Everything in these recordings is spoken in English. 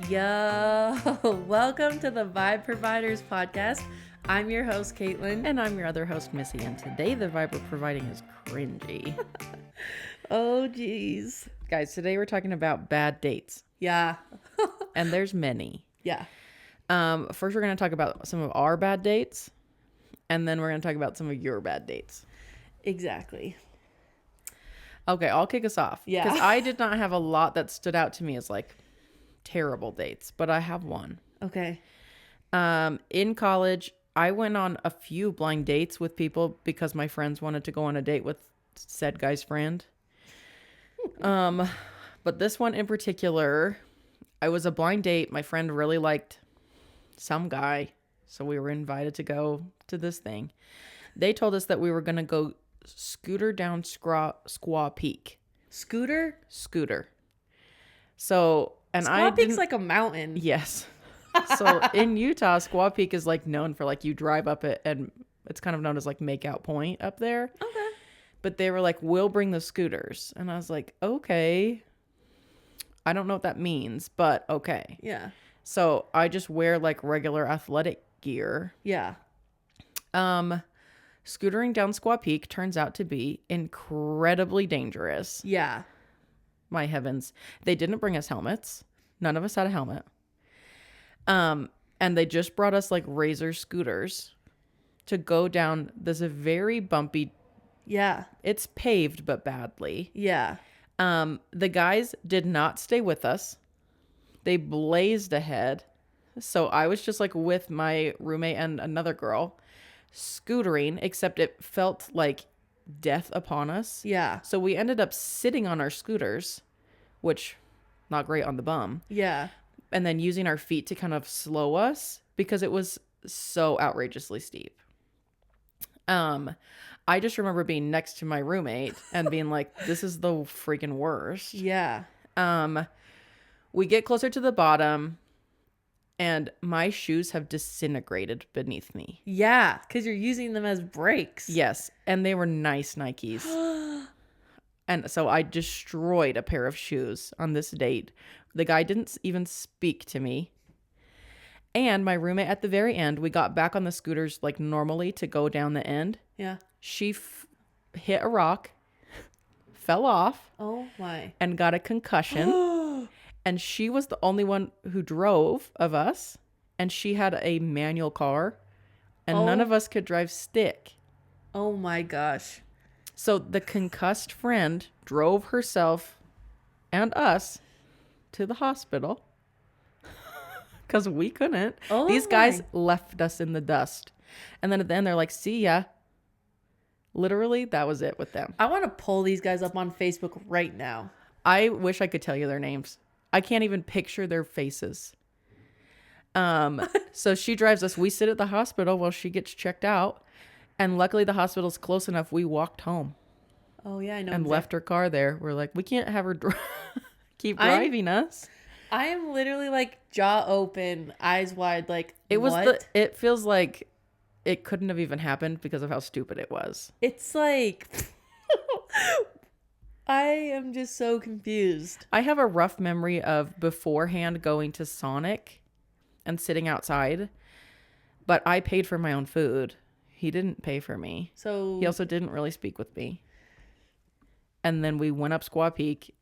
Yo, welcome to the Vibe Providers podcast. I'm your host, Kaitlyn. And I'm your other host, Missy. And today the vibe we're providing is cringy. Oh, geez. Guys, today we're talking about bad dates. Yeah. And there's many. Yeah. First, we're going to talk about some of our bad dates. And then we're going to talk about some of your bad dates. Exactly. Okay, I'll kick us off. Yeah. Because I did not have a lot that stood out to me as like terrible dates. But I have one. Okay. In college, I went on a few blind dates with people because my friends wanted to go on a date with said guy's friend. But this one in particular, I was a blind date. My friend really liked some guy, so we were invited to go to this thing. They told us that we were going to go scooter down Squaw Peak. Scooter? Scooter. So, and Squaw Peak's like a mountain. Yes. So in Utah, Squaw Peak is like known for like you drive up it and it's kind of known as like Makeout Point up there. Okay. But they were like, we'll bring the scooters. And I was like, okay. I don't know what that means, but okay. Yeah. So I just wear like regular athletic gear. Yeah. Scootering down Squaw Peak turns out to be incredibly dangerous. Yeah. My heavens. They didn't bring us helmets. None of us had a helmet. And they just brought us like Razor scooters to go down this very bumpy. Yeah. It's paved, but badly. Yeah. The guys did not stay with us. They blazed ahead. So I was just like with my roommate and another girl scootering, except it felt like death upon us. Yeah. So we ended up sitting on our scooters, which not great on the bum. Yeah. And then using our feet to kind of slow us because it was so outrageously steep. I just remember being next to my roommate and being like, this is the freaking worst. Yeah. We get closer to the bottom and my shoes have disintegrated beneath me. Yeah. Because you're using them as brakes. Yes. And they were nice Nikes. And so I destroyed a pair of shoes on this date. The guy didn't even speak to me. And my roommate at the very end, we got back on the scooters like normally to go down the end. Yeah. She hit a rock, fell off. Oh my. And got a concussion. And she was the only one who drove of us. And she had a manual car. And none of us could drive stick. Oh my gosh. So the concussed friend drove herself and us to the hospital because we couldn't. Oh, these guys left us in the dust. And then at the end, they're like, see ya. Literally, that was it with them. I want to pull these guys up on Facebook right now. I wish I could tell you their names. I can't even picture their faces. So she drives us. We sit at the hospital while she gets checked out. And luckily the hospital's close enough. We walked home. Oh, yeah, I know. And left her car there. We're like, we can't have her keep driving us. I am literally like jaw open, eyes wide, like It feels like it couldn't have even happened because of how stupid it was. It's like I am just so confused. I have a rough memory of beforehand going to Sonic and sitting outside, but I paid for my own food. He didn't pay for me. So he also didn't really speak with me. And then we went up Squaw Peak,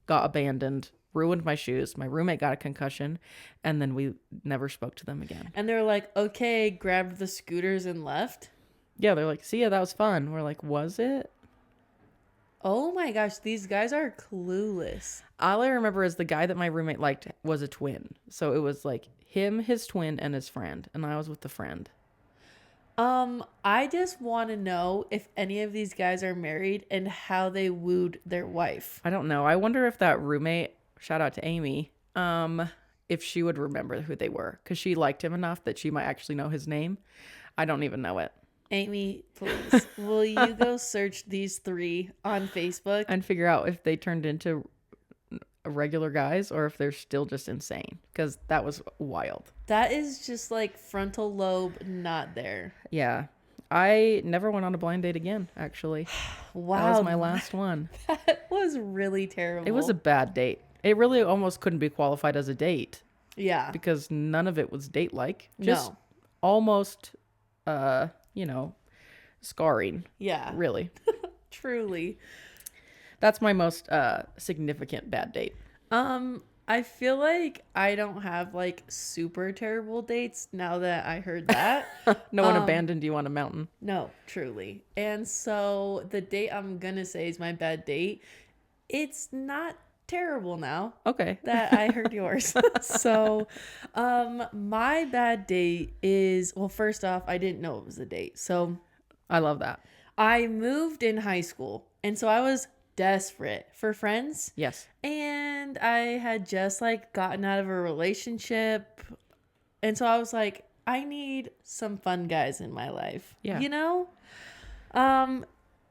got abandoned, ruined my shoes. My roommate got a concussion, and then we never spoke to them again. And they're like, okay, grabbed the scooters and left? Yeah, they're like, see ya, that was fun. We're like, was it? Oh my gosh, these guys are clueless. All I remember is the guy that my roommate liked was a twin. So it was like him, his twin, and his friend. And I was with the friend. I just want to know if any of these guys are married and how they wooed their wife. I don't know. I wonder if that roommate, shout out to Amy, if she would remember who they were. Because she liked him enough that she might actually know his name. I don't even know it. Amy, please, will you go search these three on Facebook? And figure out if they turned into regular guys or if they're still just insane. Because that was wild. That is just like frontal lobe not there. Yeah. I never went on a blind date again, actually. Wow. That was my last one. That was really terrible. It was a bad date. It really almost couldn't be qualified as a date. Yeah. because none of it was date-like. Just No. almost, you know, scarring. Yeah. Really. Truly. That's my most significant bad date. I feel like I don't have like super terrible dates now that I heard that. No one abandoned you on a mountain. No, truly. And so the date I'm gonna say is my bad date. It's not terrible now Okay. that I heard yours. So, my bad date is, well, first off, I didn't know it was a date. So I love that. I moved in high school, and so I was desperate for friends. Yes. And I had just like gotten out of a relationship. And so I was like, I need some fun guys in my life. Yeah. You know?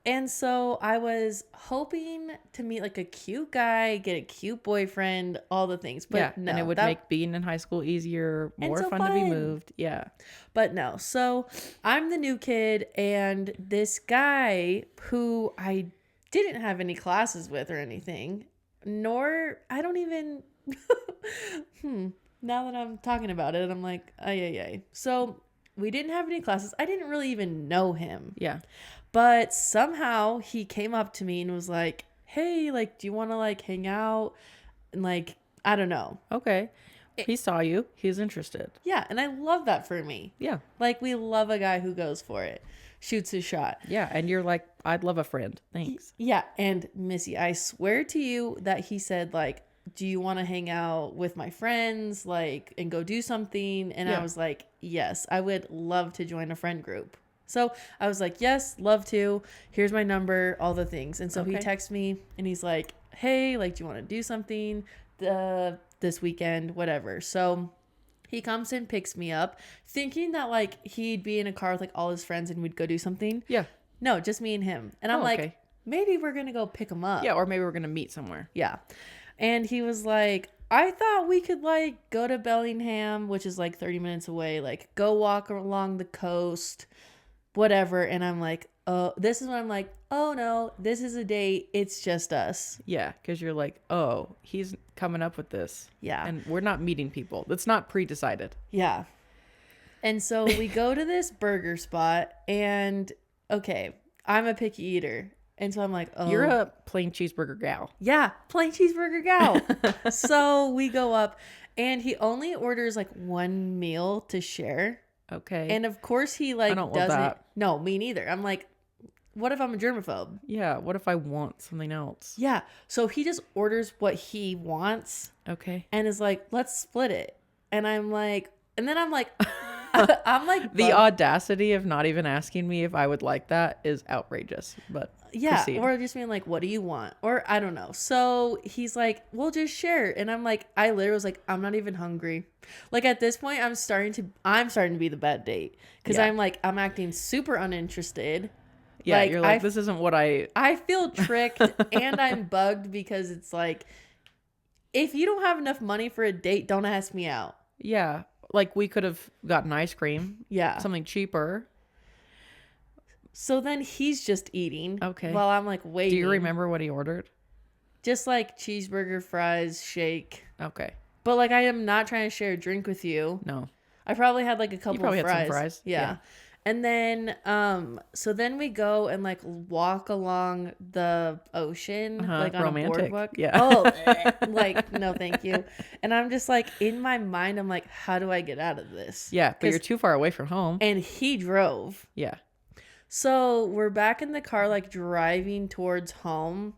And so I was hoping to meet like a cute guy, get a cute boyfriend, all the things. But yeah. no. And it would make being in high school easier, more so fun to be moved. Yeah. But no. So I'm the new kid, and this guy who I didn't have any classes with or anything, nor I don't even now that I'm talking about it, I'm like, ay. So we didn't have any classes. I didn't really even know him. Yeah. But somehow he came up to me and was like, hey, like, do you want to like hang out? And like, I don't know. Okay. He saw you. He's interested. Yeah. And I love that for me. Yeah. Like, we love a guy who goes for it, shoots his shot. Yeah. And you're like, I'd love a friend. Thanks. Yeah. And Missy, I swear to you that he said, like, do you want to hang out with my friends, like, and go do something? And Yeah. I was like, yes, I would love to join a friend group. So I was like, yes, love to. Here's my number, all the things. And so he texts me and he's like, hey, like, do you want to do something this weekend, whatever. So he comes and picks me up thinking that like he'd be in a car with like all his friends and we'd go do something. Yeah. No, just me and him. And I'm like, maybe we're going to go pick him up. Yeah. Or maybe we're going to meet somewhere. Yeah. And he was like, I thought we could like go to Bellingham, which is like 30 minutes away, like go walk along the coast, whatever. And I'm like, oh, this is when I'm like, oh no, this is a date. It's just us. Yeah. Because you're like, oh, he's coming up with this. Yeah. And we're not meeting people. That's not pre-decided. Yeah. And so we go to this burger spot and okay, I'm a picky eater. And so I'm like, oh. You're a plain cheeseburger gal. Yeah, plain cheeseburger gal. So we go up and he only orders like one meal to share. Okay. And of course he like I don't doesn't. want that. No, me neither. I'm like, what if I'm a germaphobe? Yeah. What if I want something else? Yeah. So he just orders what he wants Okay. and is like, let's split it. And I'm like, and then I'm like, I'm like, The audacity of not even asking me if I would like that is outrageous. But yeah, proceed. or just being like, what do you want? Or I don't know. So he's like, we'll just share. And I'm like, I literally was like, I'm not even hungry. Like at this point, I'm starting to be the bad date. Because Yeah. I'm like, I'm acting super uninterested. Yeah, like, you're like, this isn't what I feel tricked and I'm bugged because it's like, if you don't have enough money for a date, don't ask me out. Yeah. Like we could have gotten ice cream. Yeah. Something cheaper. So then he's just eating. Okay. While I'm like waiting. Do you remember what he ordered? Just like cheeseburger, fries, shake. Okay. But like I am not trying to share a drink with you. No. I probably had like a couple probably of had some fries. fries. Yeah. Yeah. And then so then we go and like walk along the ocean like on Romantic. a boardwalk. Yeah. Oh, like no thank you. And I'm just like in my mind I'm like, how do I get out of this? Yeah, but you're too far away from home. And he drove. Yeah. So we're back in the car like driving towards home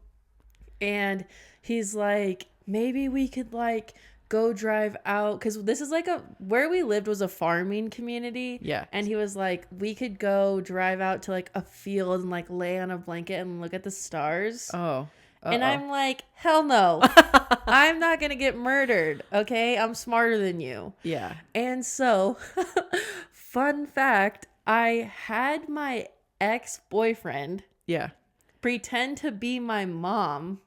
and he's like, maybe we could like go drive out because this is like where we lived was a farming community. Yeah. And he was like, we could go drive out to like a field and like lay on a blanket and look at the stars. Oh. And I'm like, hell no. I'm not gonna get murdered. Okay, I'm smarter than you. Yeah. And so fun fact, I had my ex-boyfriend Yeah. pretend to be my mom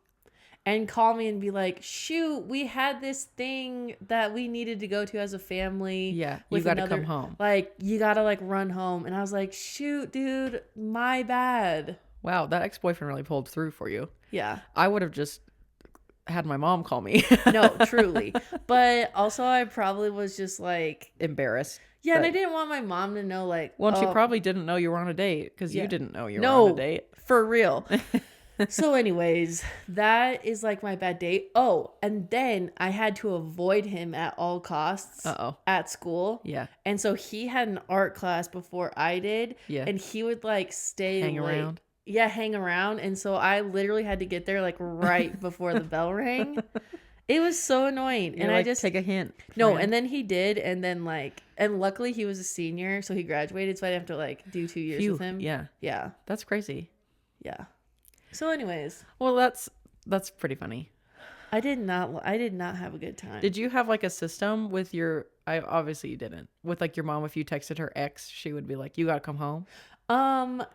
and call me and be like, shoot, we had this thing that we needed to go to as a family. Yeah. You got to come home. Like, you got to like run home. And I was like, shoot, dude, my bad. Wow. That ex-boyfriend really pulled through for you. Yeah. I would have just had my mom call me. No, truly. But also I probably was just like embarrassed. Yeah, and I didn't want my mom to know like well, she probably didn't know you were on a date because you didn't know you were on a date. For real. So anyways, that is like my bad date. Oh, and then I had to avoid him at all costs at school. Yeah. And so he had an art class before I did. Yeah. And he would like hang around. Yeah, hang around. And so I literally had to get there like right before the bell rang. It was so annoying. You're and like, I just take a hint. No, and then he did, and then like, and luckily he was a senior, so he graduated, so I didn't have to like do 2 years with him. Yeah. Yeah. That's crazy. Yeah. So anyways. Well, that's pretty funny. I did not have a good time. Did you have like a system with your, obviously you didn't, with like your mom, if you texted her ex, she would be like, you gotta come home?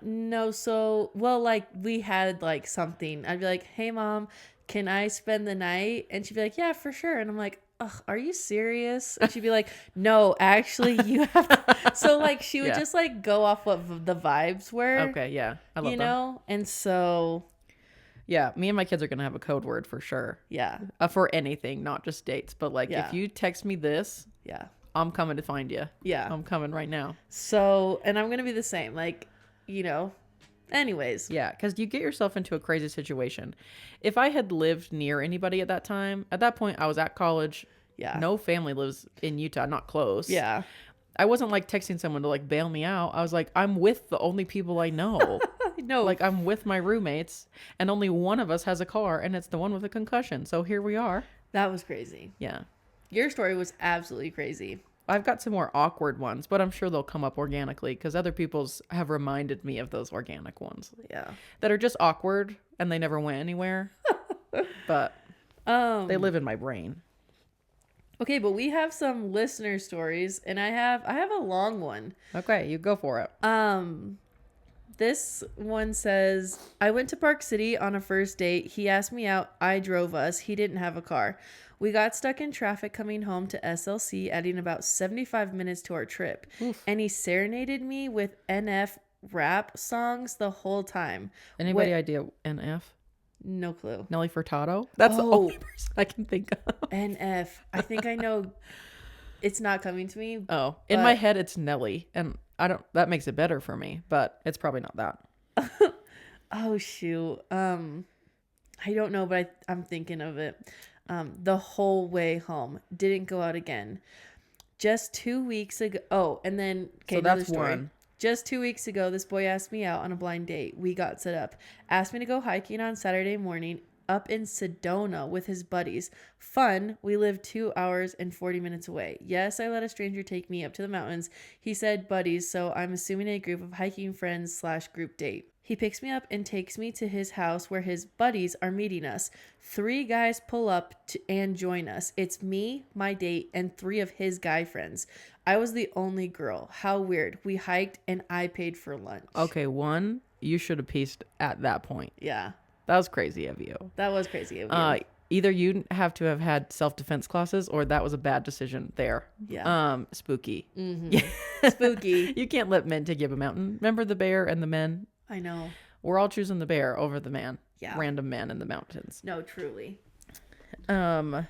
No, so, well, like we had like something. I'd be like, hey mom, can I spend the night? And she'd be like, yeah, for sure. And I'm like, ugh, are you serious? And she'd be like, no, actually you have to. So like she would just like go off what the vibes were. Okay, yeah. I love you know? And so yeah, me and my kids are gonna have a code word for sure. Yeah. For anything, not just dates, but like if you text me this, I'm coming to find you. Yeah. I'm coming right now. So, and I'm gonna be the same, like, you know. Anyways. Yeah, because you get yourself into a crazy situation. If I had lived near anybody at that time, at that point I was at college. Yeah. No family lives in Utah, not close. Yeah. I wasn't like texting someone to like bail me out. I was like, I'm with the only people I know. No. Like I'm with my roommates and only one of us has a car and it's the one with a concussion. So here we are. That was crazy. Yeah. Your story was absolutely crazy. I've got some more awkward ones, but I'm sure they'll come up organically because other people's have reminded me of those organic ones. Yeah. That are just awkward and they never went anywhere. But they live in my brain. Okay, but we have some listener stories and I have a long one. Okay, you go for it. This one says, I went to Park City on a first date. He asked me out. I drove us. He didn't have a car. We got stuck in traffic coming home to SLC, adding about 75 minutes to our trip. Oof. And he serenaded me with NF rap songs the whole time. Anybody idea NF? No clue. Nelly Furtado? That's the only person I can think of. NF. I think I know. It's not coming to me. Oh, in my head it's Nelly, and that makes it better for me, but it's probably not that. Oh shoot. I don't know, but I'm thinking of it. The whole way home. Didn't go out again. Just 2 weeks ago. Oh, and then so that's one. Just 2 weeks ago, this boy asked me out on a blind date. We got set up. Asked me to go hiking on Saturday morning up in Sedona with his buddies. Fun. We live 2 hours and 40 minutes away. Yes, I let a stranger take me up to the mountains. He said buddies, so I'm assuming a group of hiking friends / group date. He picks me up and takes me to his house where his buddies are meeting us. 3 guys pull up and join us. It's me, my date, and 3 of his guy friends. I was the only girl. How weird. We hiked and I paid for lunch. Okay, one, you should have pieced at that point. Yeah. That was crazy of you. That was crazy of you. Either you have to have had self-defense classes or that was a bad decision there. Yeah. Spooky. Mm-hmm. Yeah. Spooky. You can't let men take you up a mountain. Remember the bear and the men? I know. We're all choosing the bear over the man. Yeah. Random man in the mountains. No, truly. Why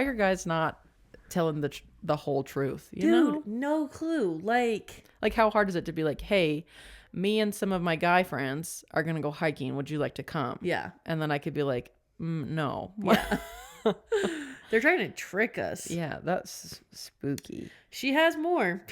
are guys not telling the whole truth? You know? No clue. Like how hard is it to be like, hey, me and some of my guy friends are going to go hiking. Would you like to come? Yeah. And then I could be like, no. Yeah. They're trying to trick us. Yeah, that's spooky. She has more.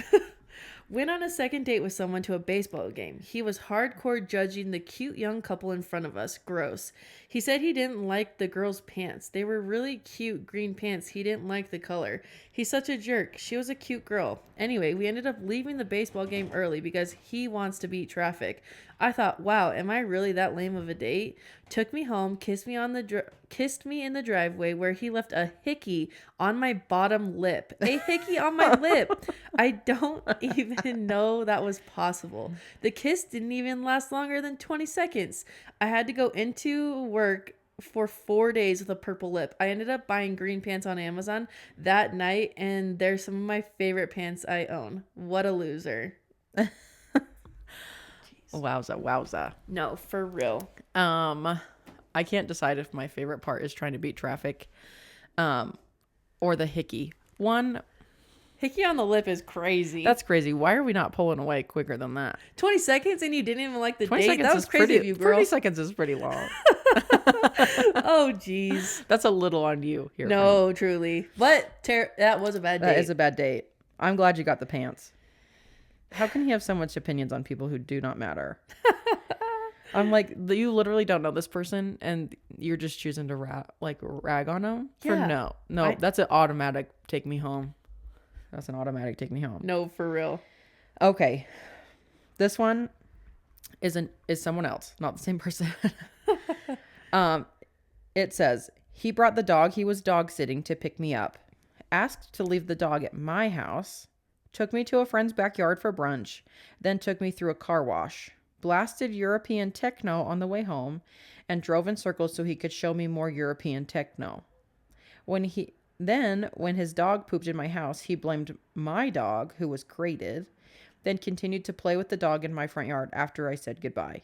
Went on a second date with someone to a baseball game. He was hardcore judging the cute young couple in front of us. Gross. He said he didn't like the girls' pants. They were really cute green pants. He didn't like the color. He's such a jerk. She was a cute girl. Anyway, we ended up leaving the baseball game early because he wants to beat traffic. I thought, wow, am I really that lame of a date? Took me home, kissed me in the driveway where he left a hickey on my bottom lip. A hickey on my lip. I don't even know that was possible. The kiss didn't even last longer than 20 seconds. I had to go into work for 4 days with a purple lip. I ended up buying green pants on Amazon that night, and they're some of my favorite pants I own. What a loser. Wowza. No, for real. I can't decide if my favorite part is trying to beat traffic, or the hickey one. Hickey on the lip is crazy. That's crazy. Why are we not pulling away quicker than that? 20 seconds and you didn't even like the 20 date? seconds That was is crazy of you, girl. 30 seconds is pretty long. Oh, jeez. That's a little on you here. No, truly. But that was a bad date. That is a bad date. I'm glad you got the pants. How can he have so much opinions on people who do not matter? I'm like, you literally don't know this person and you're just choosing to rag on them? Yeah. No, that's an automatic take me home. That's an automatic take me home. No, for real. Okay. This one is someone else, not the same person. It says, he brought the dog he was dog sitting to pick me up, asked to leave the dog at my house, took me to a friend's backyard for brunch, then took me through a car wash, blasted European techno on the way home, and drove in circles so he could show me more European techno. When his dog pooped in my house, he blamed my dog, who was crated, then continued to play with the dog in my front yard after I said goodbye.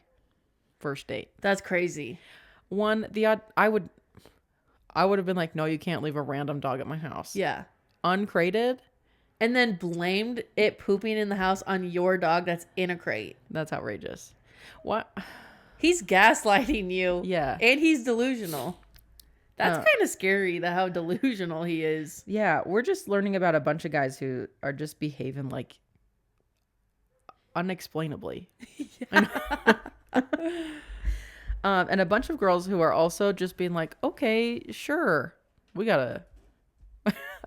First date. That's crazy. I would have been like, no, you can't leave a random dog at my house. Yeah. Uncrated. And then blamed it pooping in the house on your dog that's in a crate. That's outrageous. What? He's gaslighting you. Yeah. And he's delusional. That's kind of scary, how delusional he is. Yeah, we're just learning about a bunch of guys who are just behaving like unexplainably. And a bunch of girls who are also just being like, okay, sure, we gotta.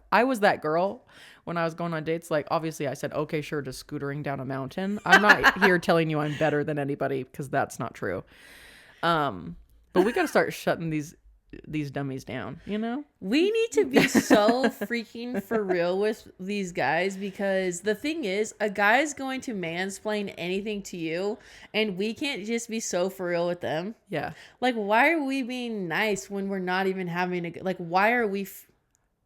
I was that girl when I was going on dates. Like, obviously, I said, okay, sure, to scootering down a mountain. I'm not here telling you I'm better than anybody because that's not true. But we gotta start shutting these dummies down, you know? We need to be so freaking for real with these guys, because the thing is, a guy's going to mansplain anything to you and we can't just be so for real with them. Yeah. Like, why are we being nice when we're not even having why are we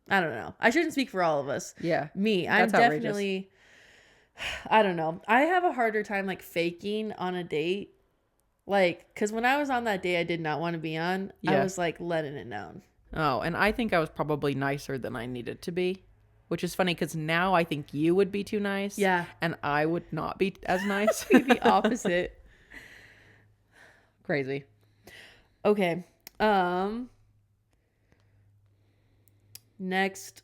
I don't know. I shouldn't speak for all of us. Yeah. Me, I'm definitely I don't know. I have a harder time faking on a date. Because when I was on that day I did not want to be on, yeah. I was letting it known. Oh, and I think I was probably nicer than I needed to be, which is funny because now I think you would be too nice. Yeah. And I would not be as nice. The opposite. Crazy. Okay. Next.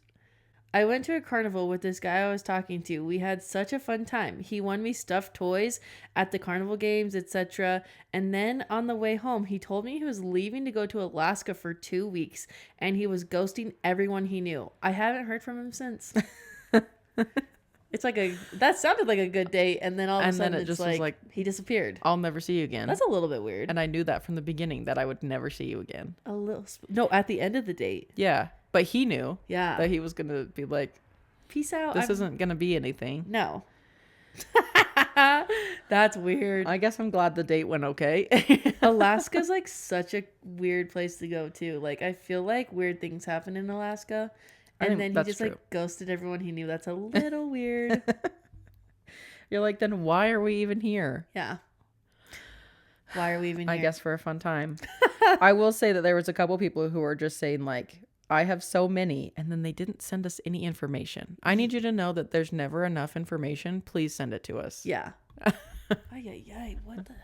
I went to a carnival with this guy I was talking to. We had such a fun time. He won me stuffed toys at the carnival games, etc. And then on the way home, he told me he was leaving to go to Alaska for 2 weeks and he was ghosting everyone he knew. I haven't heard from him since. It's that sounded like a good date, and then all of a sudden it's like he disappeared. I'll never see you again. That's a little bit weird. And I knew that from the beginning that I would never see you again. No, at the end of the date. Yeah. But he knew that he was going to be like, peace out. This isn't going to be anything. No. That's weird. I guess I'm glad the date went okay. Alaska's such a weird place to go to. I feel like weird things happen in Alaska. And then he just ghosted everyone he knew. That's a little weird. You're like, then why are we even here? Yeah. Why are we even here? I guess for a fun time. I will say that there was a couple people who were just saying I have so many, and then they didn't send us any information. I need you to know that there's never enough information. Please send it to us. Yeah. Ay, what the heck?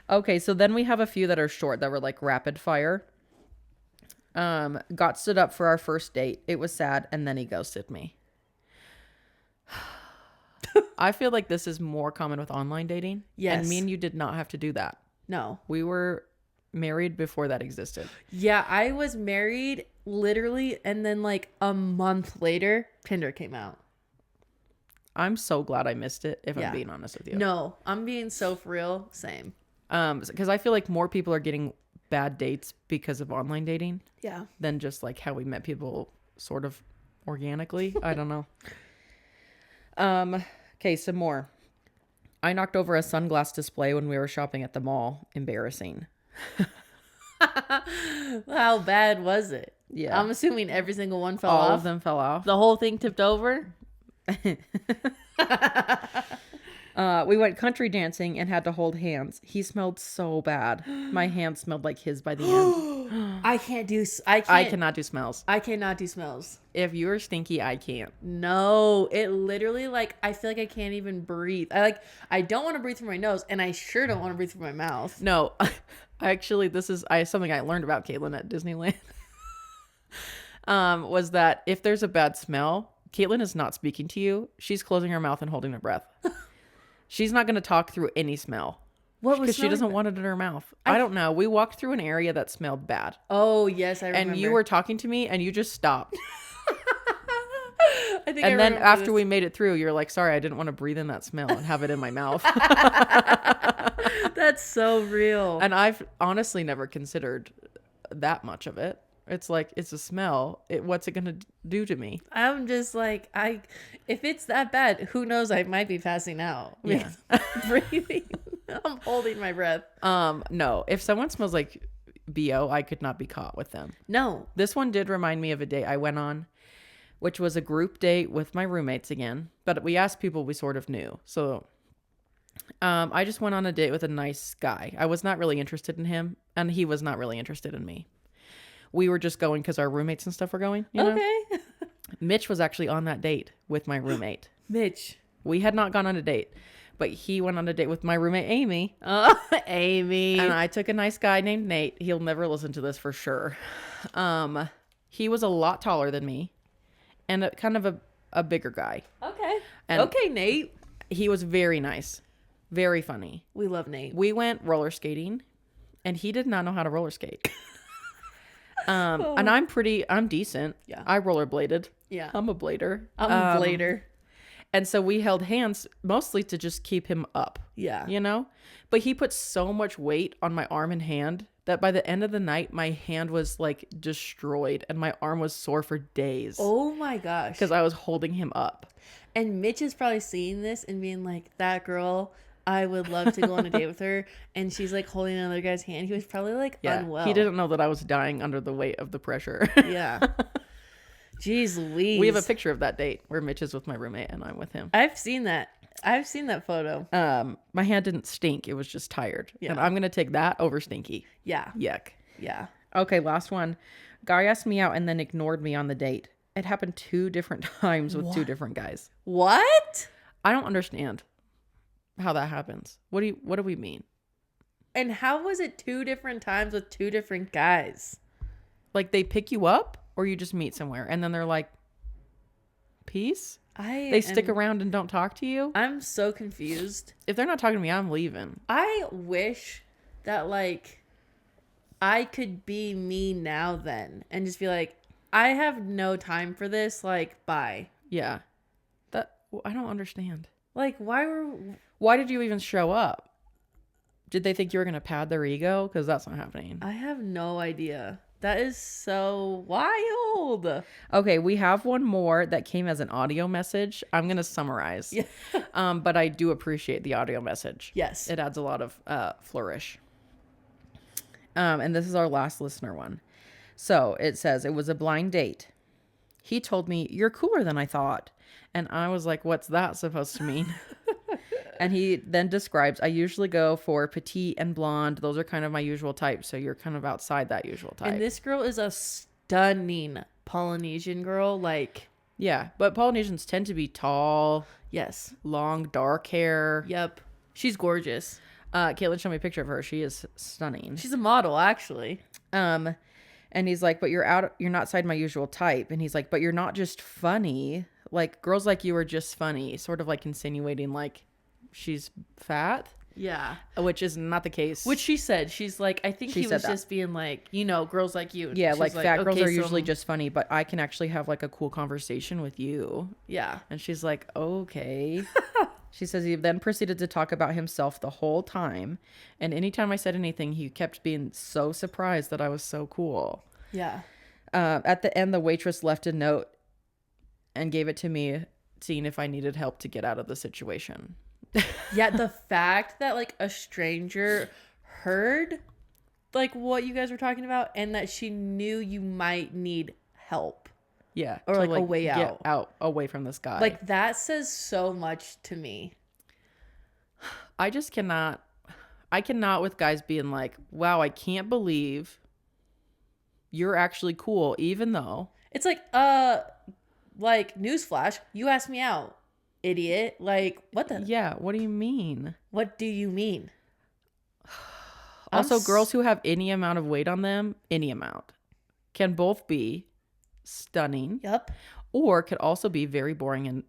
Okay, so then we have a few that are short that were rapid fire. Got stood up for our first date. It was sad, and then he ghosted me. I feel like this is more common with online dating. Yes. And me and you did not have to do that. No. We were married before that existed. Yeah, I was married literally, and then a month later, Tinder came out. I'm so glad I missed it, if I'm being honest with you. No, I'm being so for real. Same. Because I feel like more people are getting bad dates because of online dating. Yeah. Than just how we met people sort of organically. I don't know. Okay, some more. I knocked over a sunglass display when we were shopping at the mall. Embarrassing. How bad was it? Yeah. I'm assuming every single one fell off. All of them fell off. The whole thing tipped over? We went country dancing and had to hold hands. He smelled so bad. My hand smelled like his by the end. I cannot do smells. I cannot do smells. If you're stinky, I can't. No, it literally, like, I feel like I can't even breathe. I don't want to breathe through my nose, and I sure don't want to breathe through my mouth. No, actually, this is something I learned about Kaitlyn at Disneyland. Was that if there's a bad smell, Kaitlyn is not speaking to you. She's closing her mouth and holding her breath. She's not going to talk through any smell. What was because she doesn't want it in her mouth. I don't know. We walked through an area that smelled bad. Oh, yes, I remember. And you were talking to me and you just stopped. I think and then after we made it through, you're like, sorry, I didn't want to breathe in that smell and have it in my mouth. That's so real. And I've honestly never considered that much of it. It's like, it's a smell. What's it going to do to me? I'm just like, if it's that bad, who knows? I might be passing out. Yeah. Breathing. I'm holding my breath. No, if someone smells like BO, I could not be caught with them. No. This one did remind me of a date I went on, which was a group date with my roommates again, but we asked people we sort of knew. So I just went on a date with a nice guy. I was not really interested in him, and he was not really interested in me. We were just going because our roommates and stuff were going. You know? Okay. Mitch was actually on that date with my roommate. Mitch. We had not gone on a date, but he went on a date with my roommate, Amy. Oh, Amy. And I took a nice guy named Nate. He'll never listen to this for sure. He was a lot taller than me and kind of a bigger guy. Okay. And okay, Nate. He was very nice. Very funny. We love Nate. We went roller skating and he did not know how to roller skate. And I'm decent. Yeah. I rollerbladed. Yeah. I'm a blader. I'm a blader. And so we held hands mostly to just keep him up. Yeah. You know? But he put so much weight on my arm and hand that by the end of the night, my hand was like destroyed and my arm was sore for days. Oh my gosh. Because I was holding him up. And Mitch is probably seeing this and being like, that girl, I would love to go on a date with her. And she's like holding another guy's hand. He was probably like unwell. He didn't know that I was dying under the weight of the pressure. Yeah. Jeez Louise. We have a picture of that date where Mitch is with my roommate and I'm with him. I've seen that photo. My hand didn't stink. It was just tired. Yeah. And I'm going to take that over stinky. Yeah. Yuck. Yeah. Okay, last one. Guy asked me out and then ignored me on the date. It happened 2 different times with 2 different guys. What? I don't understand how that happens. What do we mean? And how was it 2 different times with 2 different guys? Like they pick you up or you just meet somewhere and then they're like, peace? They stick around and don't talk to you? I'm so confused. If they're not talking to me, I'm leaving. I wish that like I could be me now then and just be like, I have no time for this. Like, bye. Yeah. I don't understand. Like, why did you even show up? Did they think you were going to pad their ego? Because that's not happening. I have no idea. That is so wild. Okay, we have one more that came as an audio message. I'm going to summarize. Yeah. But I do appreciate the audio message. Yes. It adds a lot of flourish. And this is our last listener one. So it says, it was a blind date. He told me, you're cooler than I thought. And I was like, what's that supposed to mean? And he then describes, I usually go for petite and blonde. Those are kind of my usual type. So you're kind of outside that usual type. And this girl is a stunning Polynesian girl. Like, yeah, but Polynesians tend to be tall. Yes. Long, dark hair. Yep. She's gorgeous. Kaitlyn showed me a picture of her. She is stunning. She's a model, actually. And he's like, but you're not outside my usual type. And he's like, but you're not just funny. Like, girls like you are just funny. Sort of like insinuating like she's fat. Yeah. Which is not the case. Which she said. She's like, I think he was just being like, girls like you. Yeah, she's like fat girls okay, are usually just funny, but I can actually have like a cool conversation with you. Yeah. And she's like, okay. She says he then proceeded to talk about himself the whole time. And anytime I said anything, he kept being so surprised that I was so cool. Yeah. At the end, the waitress left a note and gave it to me, seeing if I needed help to get out of the situation. Yeah, the fact that like a stranger heard like what you guys were talking about and that she knew you might need help. Yeah. Or like a way get out away from this guy. Like that says so much to me. I just cannot. I cannot with guys being like, wow, I can't believe you're actually cool, even though. It's like, newsflash, you asked me out, idiot. Like, what the? Yeah, what do you mean? What do you mean? Also, girls who have any amount of weight on them, any amount, can both be stunning. Yep. Or could also be very boring and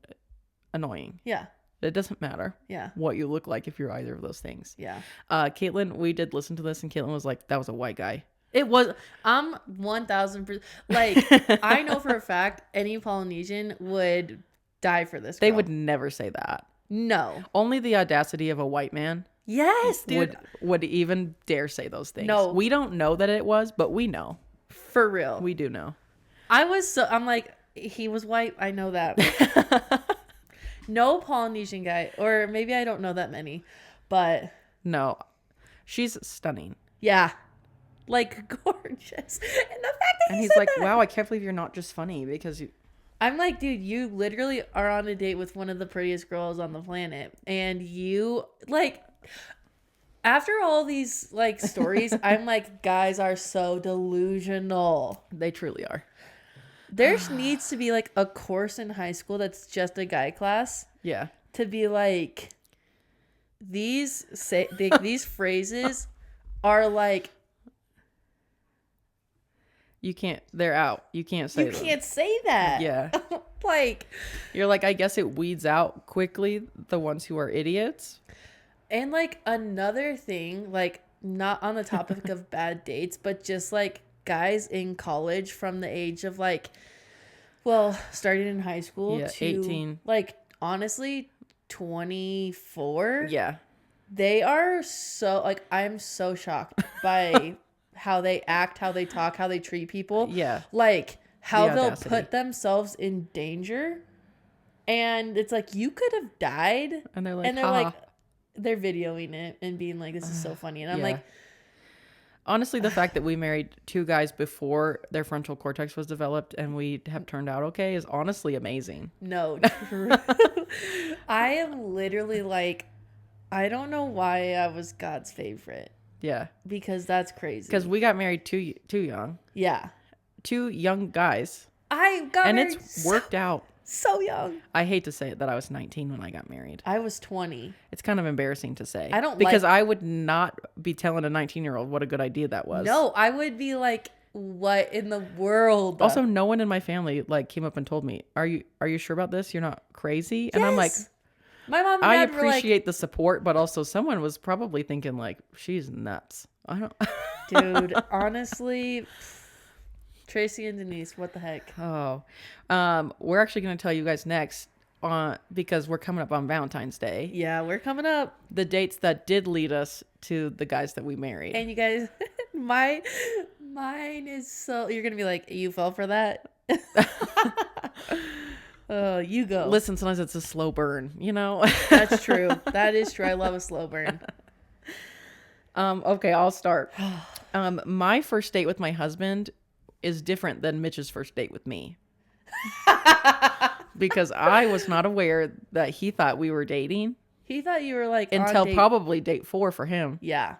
annoying. Yeah. It doesn't matter. Yeah. What you look like if you're either of those things. Yeah. Kaitlyn, we did listen to this, and Kaitlyn was like, that was a white guy. It was, 1000%. Like, I know for a fact any Polynesian would die for this girl. They would never say that. No. Only the audacity of a white man. Yes, dude. Would even dare say those things. No. We don't know that it was, but we know. For real. We do know. I'm like, he was white. I know that. No Polynesian guy. Or maybe I don't know that many. But. No. She's stunning. Yeah. Like, gorgeous. And the fact that and he's like, wow, I can't believe you're not just funny because you. I'm like, dude, you literally are on a date with one of the prettiest girls on the planet. And you, like, after all these, like, stories, I'm like, guys are so delusional. They truly are. There needs to be, like, a course in high school that's just a guy class. Yeah. To be like, these phrases are like. You can't, they're out. You can't say them. You can't say that. Yeah. Like. You're like, I guess it weeds out quickly the ones who are idiots. And like another thing, like not on the topic of bad dates, but just like guys in college from the age of like, well, starting in high school to 18. Like honestly, 24. Yeah. They are so like, I'm so shocked by how they act, how they talk, how they treat people. Yeah. Like how The they'll audacity. put themselves in danger. And it's like, you could have died. And they're like, and they're like, they're videoing it and being like, this is so funny. And I'm like, honestly, the fact that we married two guys before their frontal cortex was developed and we have turned out okay is honestly amazing. no. I am literally like, I don't know why I was God's favorite. Yeah. Because that's crazy. Because we got married too young. Yeah. Two young guys. I got and married it's worked out. So young. I hate to say it that I was 19 when I got married. I was 20. It's kind of embarrassing to say. I don't because I would not be telling a 19-year-old what a good idea that was. No, I would be like, what in the world? Also, no one in my family like came up and told me, "Are you sure about this? You're not crazy?" And I'm like, my mom and I dad appreciate the support, but also someone was probably thinking like, she's nuts. I don't. Dude, honestly, Tracy and Denise, what the heck? Oh, we're actually going to tell you guys next because we're coming up on Valentine's Day. Yeah, we're coming up. The dates that did lead us to the guys that we married. And you guys, mine is so, you're going to be like, you fell for that? Oh, you go. Listen, sometimes it's a slow burn, you know? That's true. That is true. I love a slow burn. Okay, I'll start. My first date with my husband is different than Mitch's first date with me. Because I was not aware that he thought we were dating. He thought you were like until probably date 4 for him. Yeah.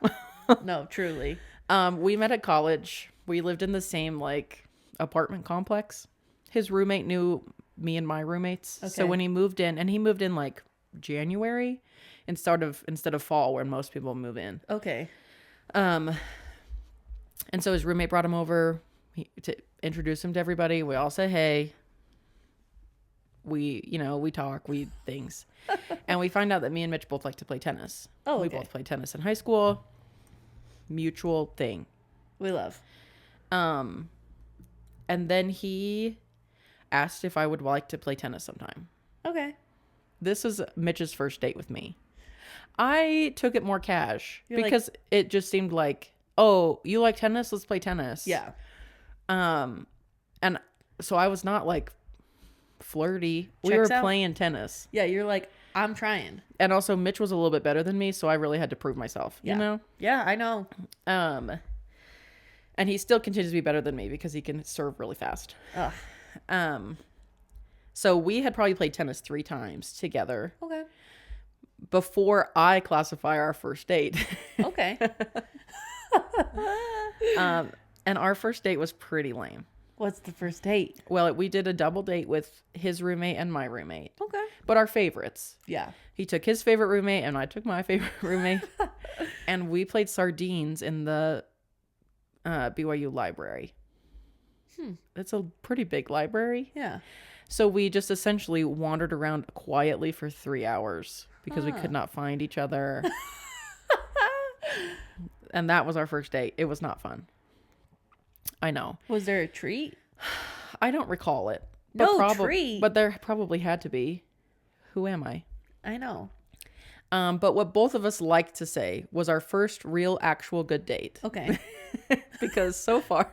No, truly. We met at college. We lived in the same like apartment complex. His roommate knew me and my roommates. Okay. So when he moved in, and he moved in like January instead of fall where most people move in. Okay. And so his roommate brought him over to introduce him to everybody. We all said hey. We talk, we things. And we find out that me and Mitch both like to play tennis. Oh, okay. We both played tennis in high school. Mutual thing. We love. And then he asked if I would like to play tennis sometime. Okay. This is Mitch's first date with me. I took it more cash because it just seemed like, oh, you like tennis? Let's play tennis. Yeah. And so I was not like flirty. We were playing tennis. Yeah, you're like, I'm trying. And also Mitch was a little bit better than me, so I really had to prove myself, you know? Yeah, I know. And he still continues to be better than me because he can serve really fast. Ugh. So we had probably played tennis 3 times together. Okay. before I classify our first date. Okay. And our first date was pretty lame. What's the first date? Well, we did a double date with his roommate and my roommate. Okay. But our favorites. Yeah. He took his favorite roommate and I took my favorite roommate. And we played sardines in the BYU library. It's a pretty big library. Yeah. So we just essentially wandered around quietly for 3 hours because we could not find each other. And that was our first date. It was not fun. I know. Was there a treat? I don't recall it. Treat. But there probably had to be. Who am I? I know. But what both of us like to say was our first real, actual good date. Okay. Because so far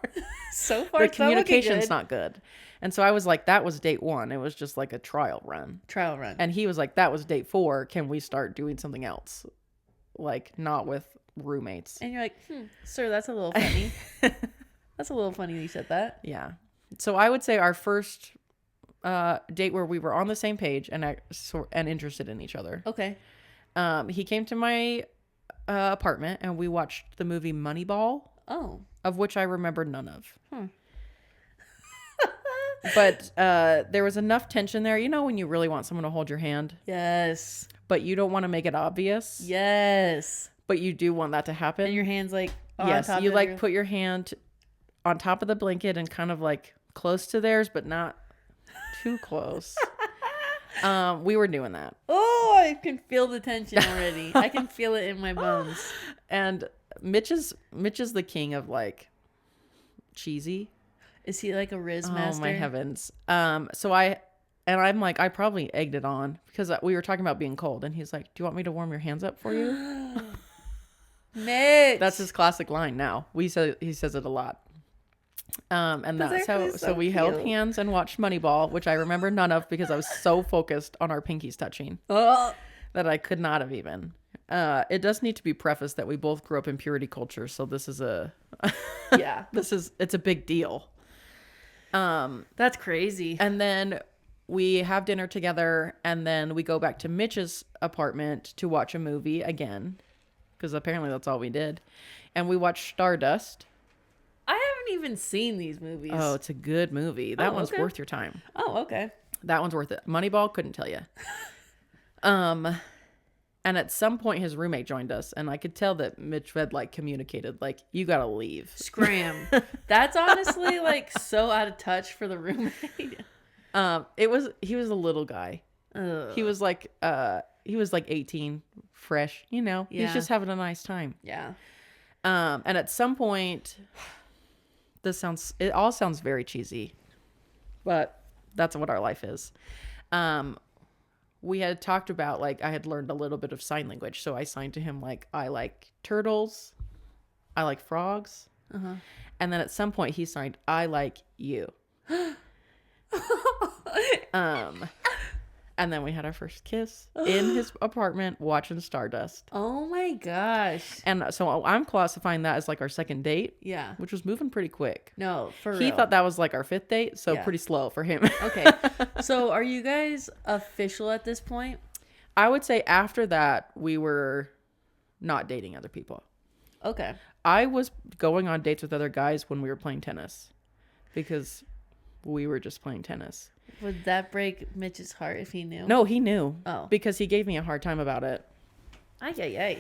the communication's not good. And so I was like, that was date 1. It was just like a trial run. And he was like, that was date 4. Can we start doing something else? Like, not with roommates. And you're like, sir, that's a little funny. That's a little funny that you said that. Yeah. So I would say our first date where we were on the same page and interested in each other. Okay. He came to my apartment and we watched the movie Moneyball. Oh. Of which I remember none of. But there was enough tension there. You know when you really want someone to hold your hand? Yes. But you don't want to make it obvious? Yes. But you do want that to happen? And your hand's like on yes, top you of like put your hand on top of the blanket and kind of like close to theirs, but not too close. We were doing that. Oh, I can feel the tension already. I can feel it in my bones. And Mitch is the king of like cheesy. Is he like a Riz master? Oh my heavens. I'm like, I probably egged it on because we were talking about being cold and he's like, do you want me to warm your hands up for you? Mitch. That's his classic line now. He says it a lot. And that's how, so we held hands and watched Moneyball, which I remember none of because I was so focused on our pinkies touching that I could not have even. It does need to be prefaced that we both grew up in purity culture. So this is it's a big deal. That's crazy. And then we have dinner together and then we go back to Mitch's apartment to watch a movie again. Because apparently that's all we did. And we watched Stardust. I haven't even seen these movies. Oh, it's a good movie. That one's worth your time. Oh, okay. That one's worth it. Moneyball, couldn't tell you. And at some point his roommate joined us and I could tell that Mitch had like communicated like, you gotta leave. Scram. That's honestly like so out of touch for the roommate. He was a little guy. Ugh. He was like 18, fresh, you know. Yeah. He's just having a nice time. Yeah. And at some point it all sounds very cheesy, but that's what our life is. We had talked about like I had learned a little bit of sign language, so I signed to him like I like turtles, I like frogs, and then at some point he signed I like you. And then we had our first kiss in his apartment watching Stardust. Oh my gosh. And so I'm classifying that as like our second date. Yeah. Which was moving pretty quick. No, for real. He thought that was like our 5th date, so pretty slow for him. Okay. So are you guys official at this point? I would say after that, we were not dating other people. Okay. I was going on dates with other guys when we were playing tennis because we were just playing tennis. Would that break Mitch's heart if he knew? No, he knew. Oh. Because he gave me a hard time about it. Ay.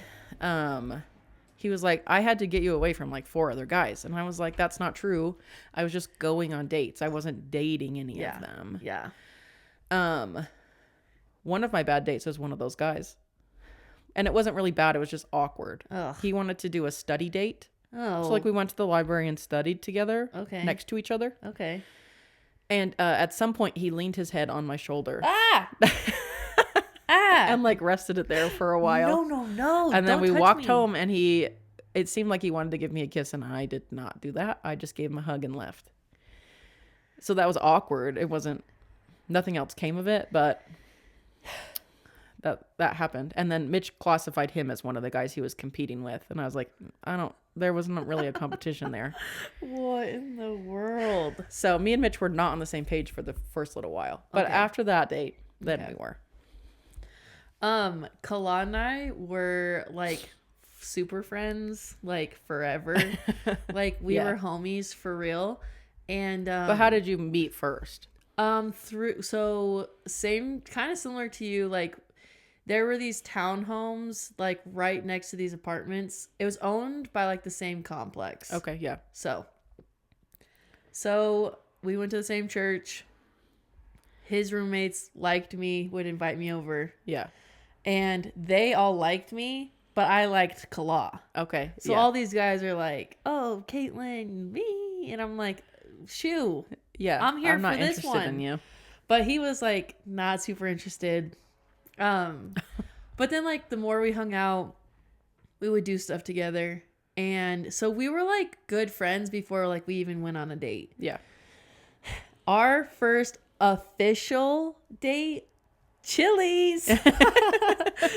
He was like, I had to get you away from like 4 other guys. And I was like, that's not true. I was just going on dates. I wasn't dating any of them. Yeah. One of my bad dates was one of those guys. And it wasn't really bad. It was just awkward. Ugh. He wanted to do a study date. Oh. So like we went to the library and studied together. Okay. Next to each other. Okay. And at some point he leaned his head on my shoulder. Ah! And like rested it there for a while. No. And then we walked home and it seemed like he wanted to give me a kiss and I did not do that. I just gave him a hug and left. So that was awkward. Nothing else came of it, but that happened. And then Mitch classified him as one of the guys he was competing with. And I was like, there wasn't really a competition there. What in the world? So me and Mitch were not on the same page for the first little while. But after that date, then we were. Kala and I were like super friends, like forever. Like we were homies for real. And But how did you meet first? through so same kind of similar to you, like there were these townhomes like right next to these apartments. It was owned by like the same complex. Okay, yeah. So we went to the same church. His roommates liked me, would invite me over. Yeah. And they all liked me, but I liked Kala. Okay. So all these guys are like, oh, Kaitlyn, me. And I'm like, shoo. Yeah. I'm here I'm not for this interested one. in you. But he was like not super interested. But then like the more we hung out, we would do stuff together. And so we were like good friends before like we even went on a date. Yeah. Our first official date, Chili's.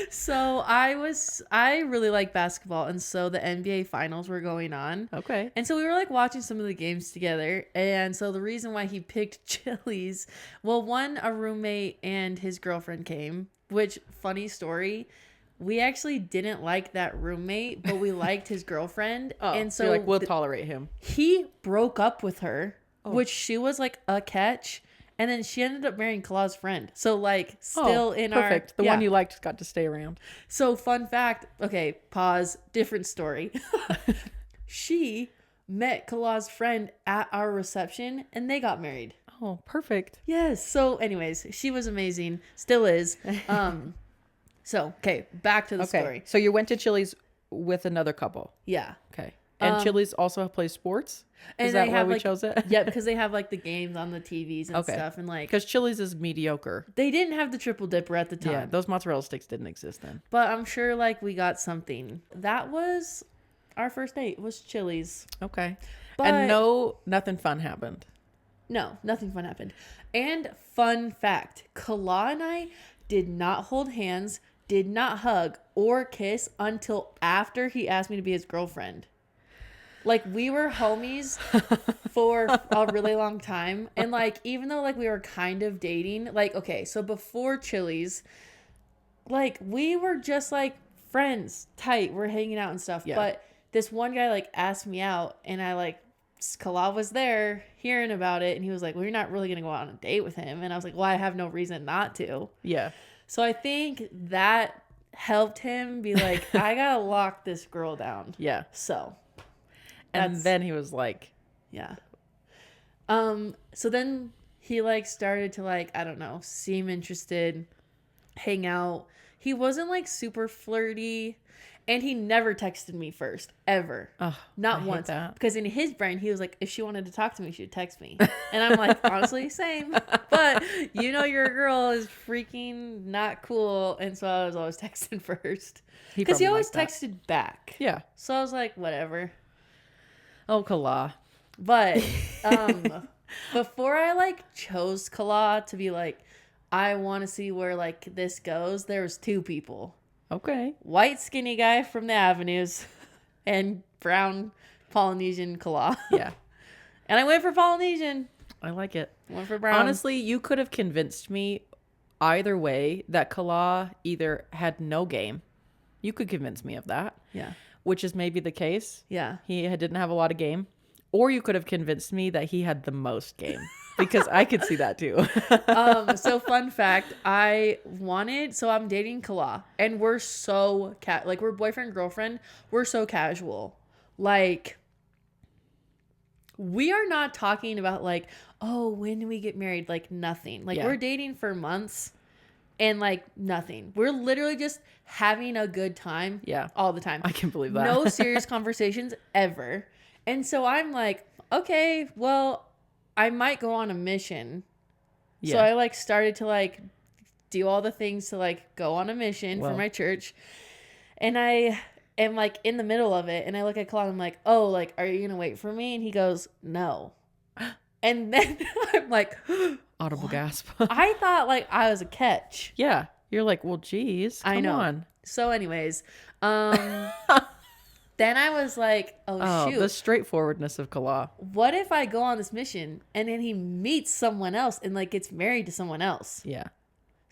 So I really like basketball, and so the NBA finals were going on. Okay. And so we were like watching some of the games together. And so the reason why he picked Chili's, well, one, a roommate and his girlfriend came, which funny story. We actually didn't like that roommate, but we liked his girlfriend. Oh, and so you're like, we'll tolerate him. He broke up with her, which she was like a catch. And then she ended up marrying Kala's friend. So, like, still in perfect. Perfect. The one you liked got to stay around. So, fun fact. Okay, pause. Different story. She met Kala's friend at our reception, and they got married. Oh, perfect. Yes. So, anyways, she was amazing. Still is. So, okay, back to the story. So you went to Chili's with another couple. Yeah. Okay. And Chili's also plays sports? And Is that why we like, chose it? Yeah, because they have like the games on the TVs and stuff, and like because Chili's is mediocre. They didn't have the triple dipper at the time. Yeah, those mozzarella sticks didn't exist then. But I'm sure like we got something. That was our first date. Was Chili's. Okay. But and nothing fun happened. No, nothing fun happened. And fun fact, Kala and I did not hold hands, did not hug or kiss until after he asked me to be his girlfriend. Like, we were homies for a really long time. And, like, even though, like, we were kind of dating, like, okay, so before Chili's, like, we were just, like, friends, tight. We're hanging out and stuff. Yeah. But this one guy, like, asked me out, and I, like, Kala was there hearing about it. And he was like, well, you're not really going to go out on a date with him. And I was like, well, I have no reason not to. Yeah. So I think that helped him be like, I got to lock this girl down. Yeah. So... And then he was like, yeah. So then he like started to like, I don't know, seem interested, hang out. He wasn't like super flirty, and he never texted me first, ever. Oh, not once. Because in his brain, he was like, if she wanted to talk to me, she'd text me. And I'm like, honestly, same. But you know, your girl is freaking not cool. And so I was always texting first. Because he always texted back. Yeah. So I was like, whatever. Oh, Kala. But before I like chose Kala to be like, I want to see where like this goes, there was two people. Okay. White skinny guy from the Avenues and brown Polynesian Kala. Yeah. And I went for Polynesian. I like it. Went for brown. Honestly, you could have convinced me either way that Kala either had no game. You could convince me of that. Yeah. Which is maybe the case. Yeah. He didn't have a lot of game. Or you could have convinced me that he had the most game. Because I could see that too. So fun fact, so I'm dating Kala. And we're so, like we're boyfriend, girlfriend. We're so casual. Like, we are not talking about like, oh, when do we get married? Like nothing. Like we're dating for months. And like nothing. We're literally just having a good time. Yeah. All the time. I can believe that. No serious conversations ever. And so I'm like, okay, well, I might go on a mission. Yeah. So I like started to like do all the things to like go on a mission for my church. And I am like in the middle of it. And I look at Claude and I'm like, oh, like, are you going to wait for me? And he goes, no. And then I'm like, audible gasp. I thought like I was a catch. Yeah. You're like, well, geez, come on. So anyways, then I was like, oh shoot. The straightforwardness of Kala. What if I go on this mission and then he meets someone else and like gets married to someone else? Yeah.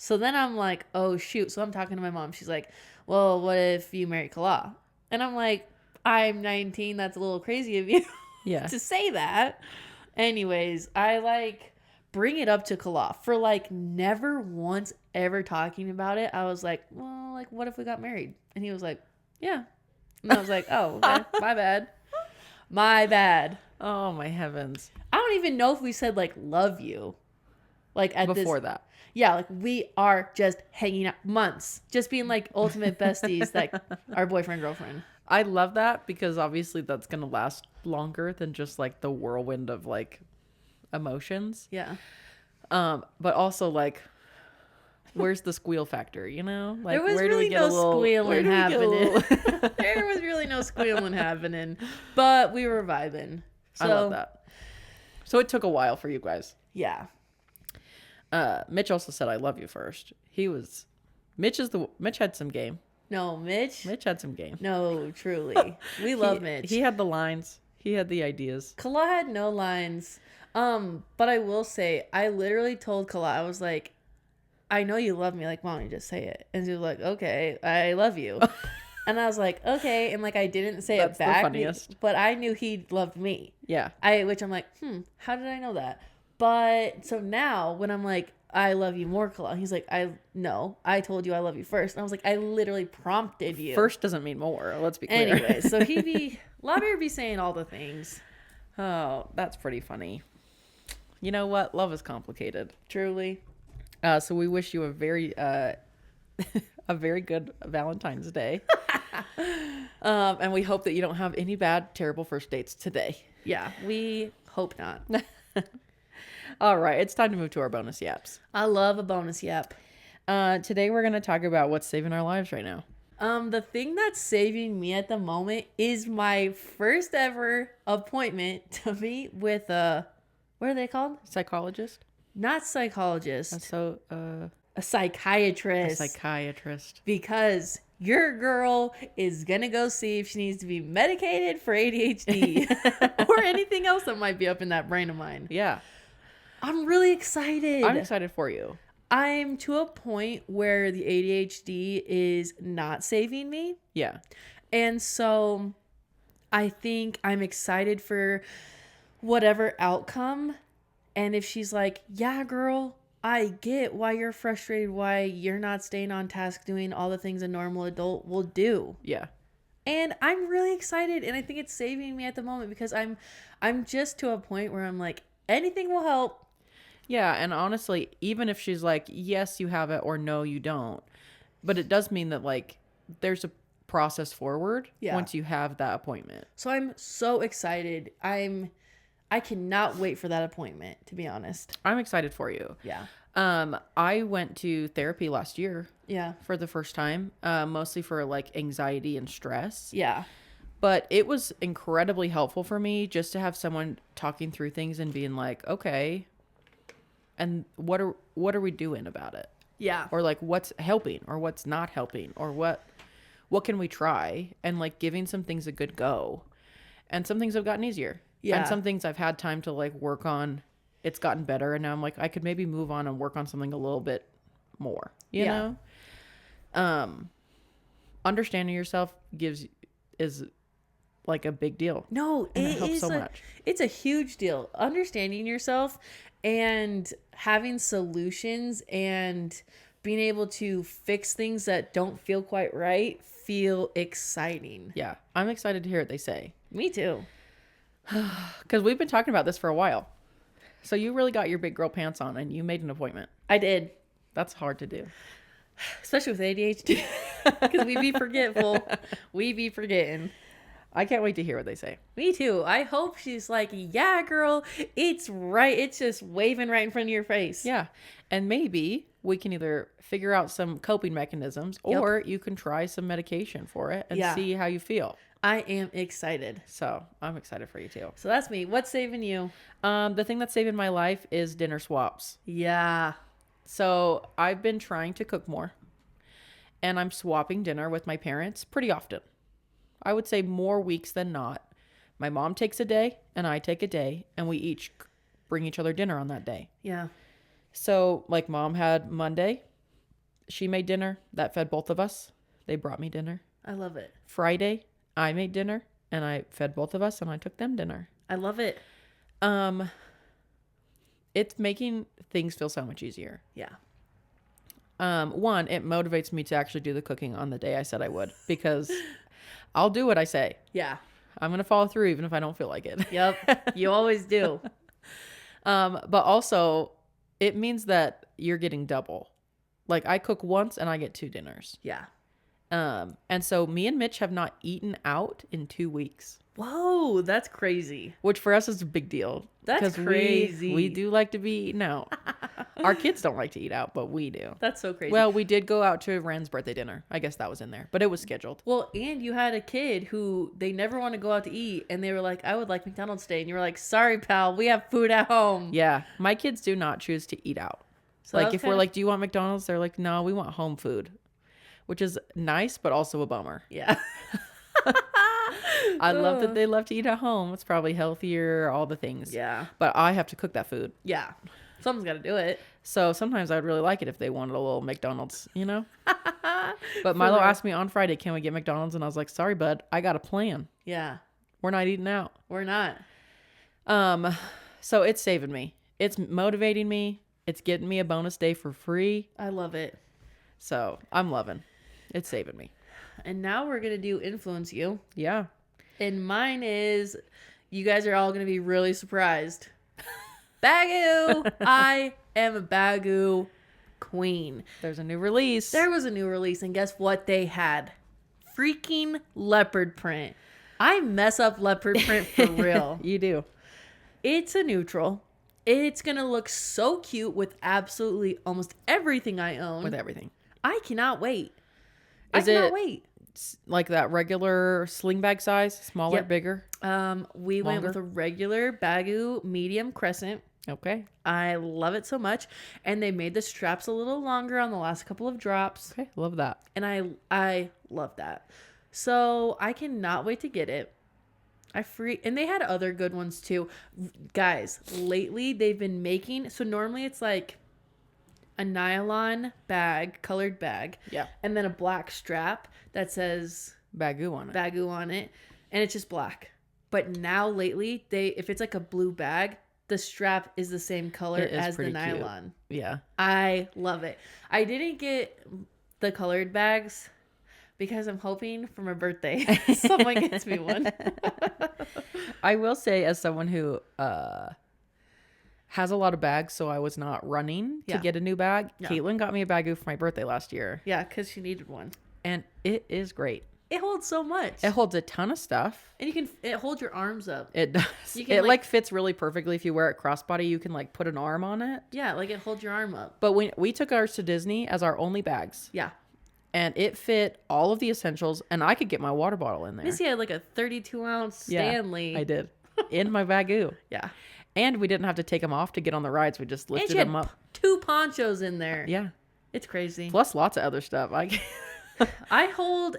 So then I'm like, oh, shoot. So I'm talking to my mom. She's like, well, what if you marry Kala? And I'm like, I'm 19. That's a little crazy of you Yeah. to say that. Anyways, I like bring it up to Kala for like never once ever talking about it. I was like, well, like, what if we got married? And he was like, yeah. And I was like, oh, okay, my bad. My bad. Oh, my heavens. I don't even know if we said like love you. Like at Before this, that. yeah, like we are just hanging out months, just being like ultimate besties, like our boyfriend, girlfriend. I love that because obviously that's going to last longer than just like the whirlwind of like emotions. Yeah. But also like, where's the squeal factor, you know? Like, There was where really do we get no a little squealing happening. Little... There was really no squealing happening, but we were vibing. So, I love that. So it took a while for you guys. Yeah. Mitch also said, I love you first. Mitch had some game. No, Mitch had some game. No, truly. We love Mitch. He had the lines. He had the ideas. Kala had no lines. But I will say, I literally told Kala, I was like, I know you love me. Like, why don't you just say it? And she was like, okay, I love you. And I was like, okay. And like, I didn't say it back. That's the funniest. But I knew he loved me. Yeah. Which I'm like, how did I know that? But so now when I'm like, I love you more, Kala, he's like, I told you I love you first. And I was like, I literally prompted you. First doesn't mean more. Let's be clear. Anyway, so Lobby would be saying all the things. Oh, that's pretty funny. You know what? Love is complicated. Truly. So we wish you a very good Valentine's Day. And we hope that you don't have any bad, terrible first dates today. Yeah, we hope not. All right, it's time to move to our bonus yaps. I love a bonus yap. Today we're going to talk about what's saving our lives right now. The thing that's saving me at the moment is my first ever appointment to meet with what are they called? Psychologist? Not psychologist. A psychiatrist. A psychiatrist. Because your girl is going to go see if she needs to be medicated for ADHD or anything else that might be up in that brain of mine. Yeah. I'm really excited. I'm excited for you. I'm to a point where the ADHD is not saving me. Yeah. And so I think I'm excited for whatever outcome. And if she's like, yeah, girl, I get why you're frustrated, why you're not staying on task doing all the things a normal adult will do. Yeah. And I'm really excited. And I think it's saving me at the moment because I'm just to a point where I'm like, anything will help. Yeah, and honestly, even if she's like, yes, you have it, or no, you don't, but it does mean that, like, there's a process forward once you have that appointment. So I'm so excited. I cannot wait for that appointment, to be honest. I'm excited for you. Yeah. I went to therapy last year. Yeah. For the first time, mostly for, like, anxiety and stress. Yeah. But it was incredibly helpful for me just to have someone talking through things and being like, okay, and what are we doing about it? Yeah. Or like what's helping or what's not helping or what can we try, and like giving some things a good go. And some things have gotten easier. Yeah. And some things I've had time to like work on. It's gotten better, and now I'm like, I could maybe move on and work on something a little bit more, you know? Understanding yourself is like a big deal. No, it helps so much. It's a huge deal. Understanding yourself and having solutions and being able to fix things that don't feel quite right feel exciting. Yeah. I'm excited to hear what they say. Me too. Because we've been talking about this for a while. So you really got your big girl pants on and you made an appointment. I did. That's hard to do. Especially with ADHD. Because we be forgetful. We be forgetting. I can't wait to hear what they say. Me too. I hope she's like, yeah, girl, it's right. It's just waving right in front of your face. Yeah. And maybe we can either figure out some coping mechanisms or you can try some medication for it and see how you feel. I am excited. So I'm excited for you too. So that's me. What's saving you? The thing that's saving my life is dinner swaps. Yeah. So I've been trying to cook more, and I'm swapping dinner with my parents pretty often. I would say more weeks than not. My mom takes a day and I take a day, and we each bring each other dinner on that day. Yeah. So like mom had Monday, she made dinner that fed both of us. They brought me dinner. I love it. Friday, I made dinner and I fed both of us and I took them dinner. I love it. It's making things feel so much easier. Yeah. One, it motivates me to actually do the cooking on the day I said I would, because I'll do what I say. Yeah. I'm going to follow through even if I don't feel like it. Yep. You always do. But also it means that you're getting double. Like I cook once and I get 2 dinners. Yeah. And so me and Mitch have not eaten out in 2 weeks. Whoa, that's crazy. Which for us is a big deal. That's crazy. We do like to be eating out. Our kids don't like to eat out, but we do. That's so crazy. Well, we did go out to Ren's birthday dinner. I guess that was in there, but it was scheduled. Well, and you had a kid who they never want to go out to eat, and they were like, I would like McDonald's today. And you were like, sorry, pal, we have food at home. Yeah. My kids do not choose to eat out. So like if we're like, do you want McDonald's? They're like, no, we want home food, which is nice, but also a bummer. Yeah. I love that they love to eat at home. It's probably healthier, all the things. Yeah. But I have to cook that food. Yeah. Someone's got to do it. So sometimes I'd really like it if they wanted a little McDonald's, you know? But Milo asked me on Friday, can we get McDonald's? And I was like, sorry, bud, I got a plan. Yeah. We're not eating out. We're not. So it's saving me. It's motivating me. It's getting me a bonus day for free. I love it. So I'm loving. It's saving me. And now we're going to do influence you. Yeah. And mine is, you guys are all going to be really surprised. Bagoo. I am a Bagoo queen. There's a new release. There was a new release, and guess what they had? Freaking leopard print. I mess up leopard print for real. You do. It's a neutral. It's going to look so cute with absolutely almost everything I own. With everything. I cannot wait. Is I cannot it wait. Like that regular sling bag size? Smaller, Yep. bigger? We went Longer? with a regular Bagoo medium crescent. Okay. I love it so much. And they made the straps a little longer on the last couple of drops. Okay. Love that. And I love that. So I cannot wait to get it. And they had other good ones too. Guys, lately they've been making, so normally it's like a nylon bag, colored bag. Yeah. And then a black strap that says Bagoo on it. Bagoo on it. And it's just black. But now lately, if it's like a blue bag, the strap is the same color as the nylon. Cute. Yeah. I love it. I didn't get the colored bags because I'm hoping for my birthday someone gets me one. I will say, as someone who has a lot of bags, so I was not running to get a new bag. Yeah. Kaitlyn got me a Bagoo for my birthday last year. Yeah, because she needed one. And it is great. It holds so much. It holds a ton of stuff. And it holds your arms up. It does. It like fits really perfectly. If you wear it crossbody, you can like put an arm on it. Yeah, like it holds your arm up. But when we took ours to Disney as our only bags. Yeah. And it fit all of the essentials, and I could get my water bottle in there. Missy had like a 32-ounce Stanley. Yeah, I did. In my Bagoo. Yeah. And we didn't have to take them off to get on the rides. We just lifted them up. 2 ponchos in there. Yeah. It's crazy. Plus lots of other stuff. I hold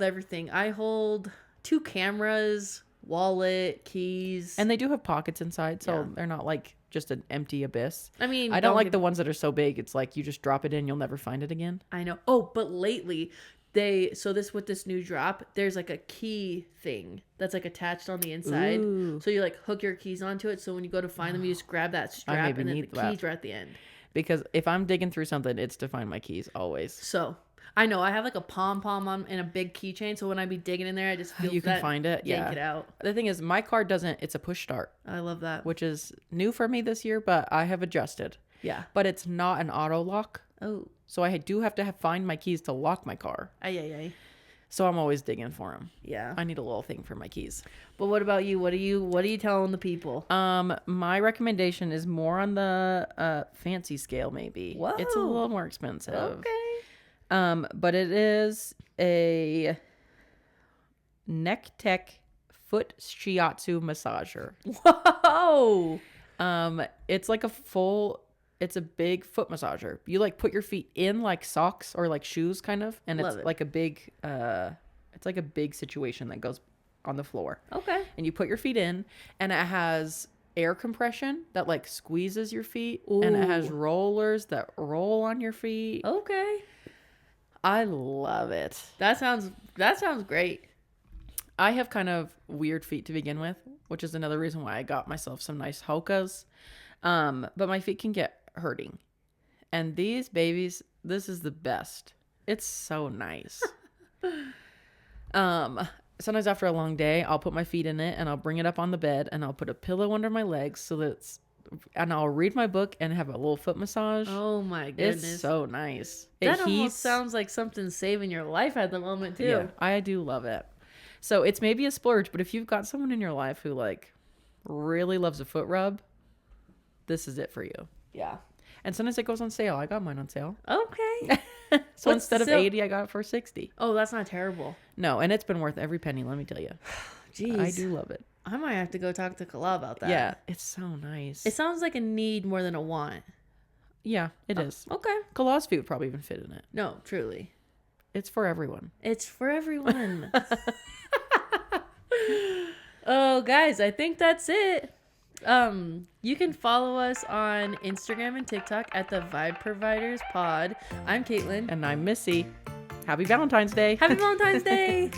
everything. I hold 2 cameras, wallet, keys. And they do have pockets inside, so they're not like just an empty abyss. I mean, I don't like the ones that are so big. It's like you just drop it in, you'll never find it again. I know. Oh, but lately with this new drop, there's like a key thing that's like attached on the inside. Ooh. So you like hook your keys onto it. So when you go to find them, you just grab that strap and then the keys are at the end. Because if I'm digging through something, it's to find my keys always. So I know I have like a pom-pom on and a big keychain. So when I be digging in there, I just feel you can find it. Yank it out. The thing is, my car doesn't. It's a push start. I love that. Which is new for me this year, but I have adjusted. Yeah. But it's not an auto lock. Oh. So I do have to find my keys to lock my car. Ay. So I'm always digging for them. Yeah. I need a little thing for my keys. But what about you? What are you telling the people? My recommendation is more on the fancy scale, maybe. Whoa. It's a little more expensive. Okay. But it is a neck tech foot shiatsu massager. Whoa. It's like it's a big foot massager. You like put your feet in like socks or like shoes kind of, and it's like a big situation that goes on the floor. Okay. And you put your feet in, and it has air compression that like squeezes your feet. Ooh. And it has rollers that roll on your feet. Okay. I love it. That sounds great. I have kind of weird feet to begin with, which is another reason why I got myself some nice Hokas. But my feet can get hurting. And these babies, this is the best. It's so nice. Sometimes after a long day, I'll put my feet in it and I'll bring it up on the bed and I'll put a pillow under my legs and I'll read my book and have a little foot massage. Oh my goodness. It's so nice. That almost sounds like something saving your life at the moment too. Yeah, I do love it. So it's maybe a splurge, but if you've got someone in your life who like really loves a foot rub, this is it for you. Yeah. And sometimes it goes on sale. I got mine on sale. Okay. So instead of 80, I got it for 60. Oh, that's not terrible. No, and it's been worth every penny, let me tell you. Jeez. I do love it. I might have to go talk to Kala about that. Yeah, it's so nice. It sounds like a need more than a want. Yeah, it is. Okay. Kala's feet would probably even fit in it. No, truly. It's for everyone. It's for everyone. Oh, guys, I think that's it. You can follow us on Instagram and TikTok at the Vibe Providers Pod. I'm Kaitlyn. And I'm Missy. Happy Valentine's Day. Happy Valentine's Day.